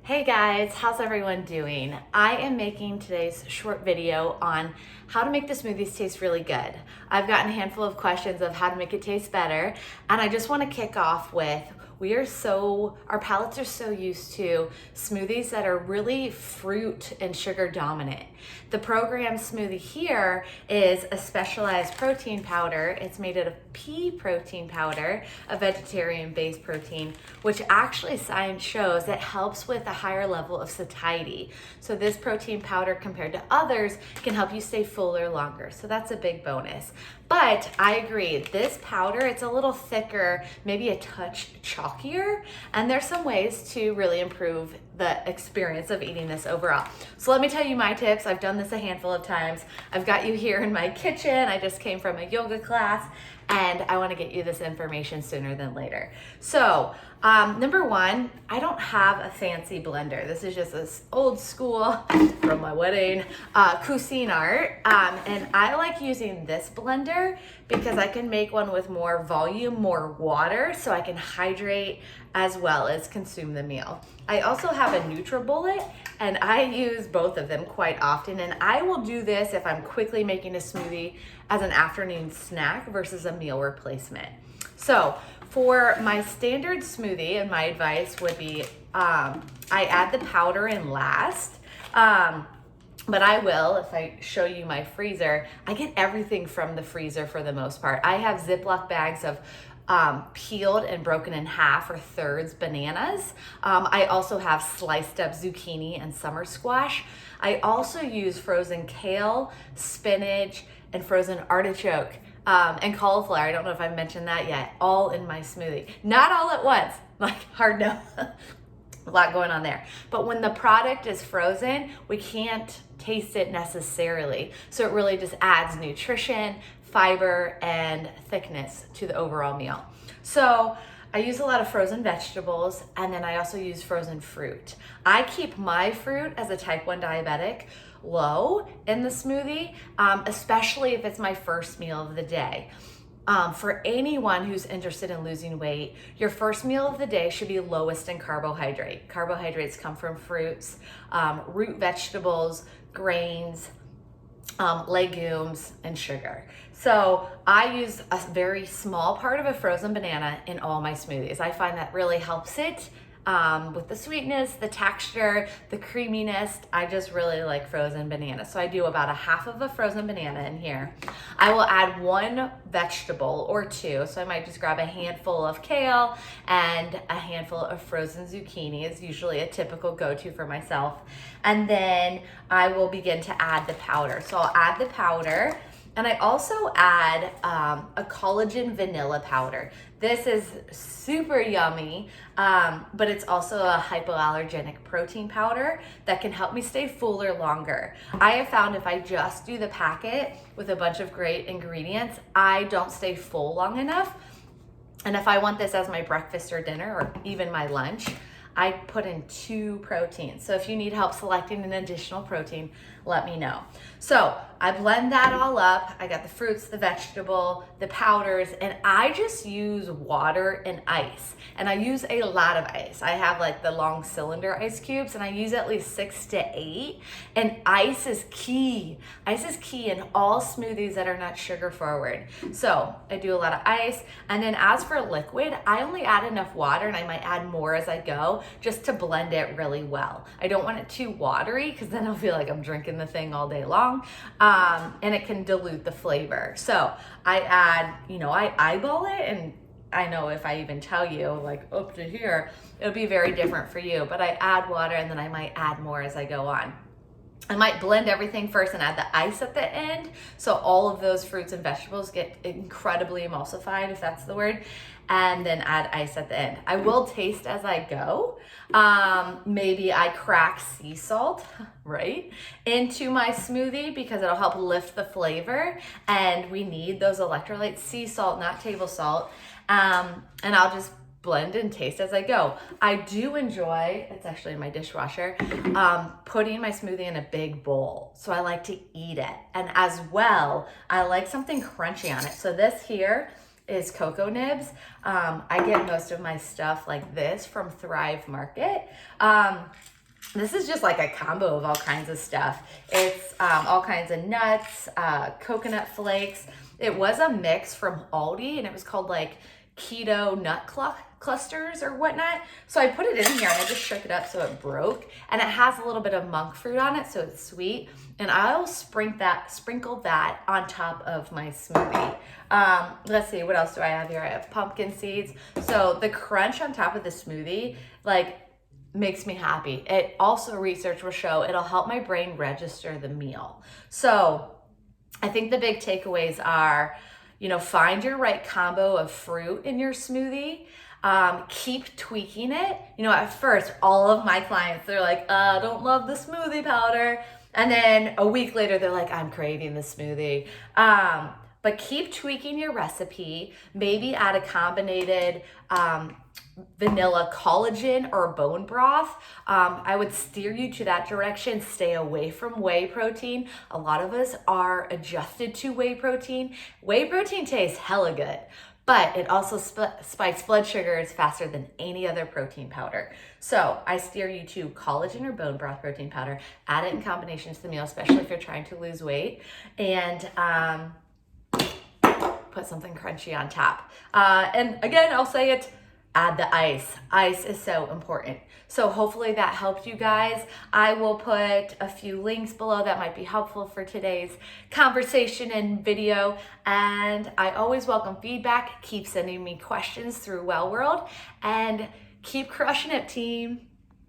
Hey guys, how's everyone doing? I am making today's short video on how to make the smoothies taste really good. I've gotten a handful of questions of how to make it taste better, and I just want to kick off with our palates are so used to smoothies that are really fruit and sugar dominant. The program smoothie here is a specialized protein powder. It's made out of pea protein powder, a vegetarian-based protein, which actually science shows that helps with a higher level of satiety. So this protein powder compared to others can help you stay fuller longer. So that's a big bonus. But I agree, this powder, it's a little thicker, maybe a touch chalkier, and there's some ways to really improve the experience of eating this overall. So let me tell you my tips. I've done this a handful of times. I've got you here in my kitchen. I just came from a yoga class, and I want to get you this information sooner than later. So number one, I don't have a fancy blender. This is just this old school from my wedding Cuisinart, and I like using this blender because I can make one with more volume, more water, so I can hydrate as well as consume the meal. I also have a NutriBullet, and I use both of them quite often, and I will do this if I'm quickly making a smoothie as an afternoon snack versus a meal replacement. So for my standard smoothie, and my advice would be I add the powder in last. But I will, if I show you my freezer, I get everything from the freezer for the most part. I have Ziploc bags of peeled and broken in half or thirds bananas. I also have sliced up zucchini and summer squash. I also use frozen kale, spinach, and frozen artichoke and cauliflower. I don't know if I've mentioned that yet, all in my smoothie. Not all at once, like hard no. A lot going on there. But when the product is frozen, we can't taste it necessarily. So it really just adds nutrition, fiber, and thickness to the overall meal. So I use a lot of frozen vegetables, and then I also use frozen fruit. I keep my fruit as a type 1 diabetic low in the smoothie, especially if it's my first meal of the day. For anyone who's interested in losing weight, your first meal of the day should be lowest in carbohydrate. Carbohydrates come from fruits, root vegetables, grains, legumes, and sugar. So I use a very small part of a frozen banana in all my smoothies. I find that really helps it. With the sweetness, the texture, the creaminess. I just really like frozen banana. So I do about a half of a frozen banana in here. I will add one vegetable or two. So I might just grab a handful of kale and a handful of frozen zucchini is usually a typical go-to for myself. And then I will begin to add the powder. So I'll add the powder. And I also add a collagen vanilla powder. This is super yummy, but it's also a hypoallergenic protein powder that can help me stay fuller longer. I have found if I just do the packet with a bunch of great ingredients, I don't stay full long enough. And if I want this as my breakfast or dinner or even my lunch, I put in 2 proteins. So if you need help selecting an additional protein, let me know. So I blend that all up. I got the fruits, the vegetable, the powders, and I just use water and ice. And I use a lot of ice. I have like the long cylinder ice cubes, and I use at least 6 to 8. And ice is key. Ice is key in all smoothies that are not sugar forward. So I do a lot of ice. And then as for liquid, I only add enough water, and I might add more as I go, just to blend it really well. I don't want it too watery because then I'll feel like I'm drinking the thing all day long, and it can dilute the flavor. So I add, I eyeball it, and I know if I even tell you like up to here, it'll be very different for you, but I add water and then I might add more as I go on. I might blend everything first and add the ice at the end, so all of those fruits and vegetables get incredibly emulsified, if that's the word, and then add ice at the end. I will taste as I go. Maybe I crack sea salt, right, into my smoothie because it'll help lift the flavor, and we need those electrolytes. Sea salt, not table salt, and I'll just blend and taste as I go. I do enjoy, it's actually in my dishwasher, putting my smoothie in a big bowl. So I like to eat it. And as well, I like something crunchy on it. So this here is cocoa nibs. I get most of my stuff like this from Thrive Market. This is just like a combo of all kinds of stuff. It's all kinds of nuts, coconut flakes. It was a mix from Aldi, and it was called like keto nut clusters or whatnot. So I put it in here and I just shook it up so it broke. And it has a little bit of monk fruit on it, so it's sweet. And I'll sprinkle that on top of my smoothie. Let's see, what else do I have here? I have pumpkin seeds. So the crunch on top of the smoothie, like, makes me happy. It also, research will show, it'll help my brain register the meal. So I think the big takeaways are, find your right combo of fruit in your smoothie. Keep tweaking it. At first, all of my clients, they're like, I don't love the smoothie powder. And then a week later, they're like, I'm craving the smoothie. But keep tweaking your recipe. Maybe add a combinated vanilla collagen or bone broth. I would steer you to that direction. Stay away from whey protein. A lot of us are adjusted to whey protein. Whey protein tastes hella good, but it also spikes blood sugars faster than any other protein powder. So I steer you to collagen or bone broth protein powder. Add it in combination to the meal, especially if you're trying to lose weight. And put something crunchy on top. And again, I'll say it, add the ice. Ice is so important. So hopefully that helped you guys. I will put a few links below that might be helpful for today's conversation and video. And I always welcome feedback. Keep sending me questions through Well World and keep crushing it, team.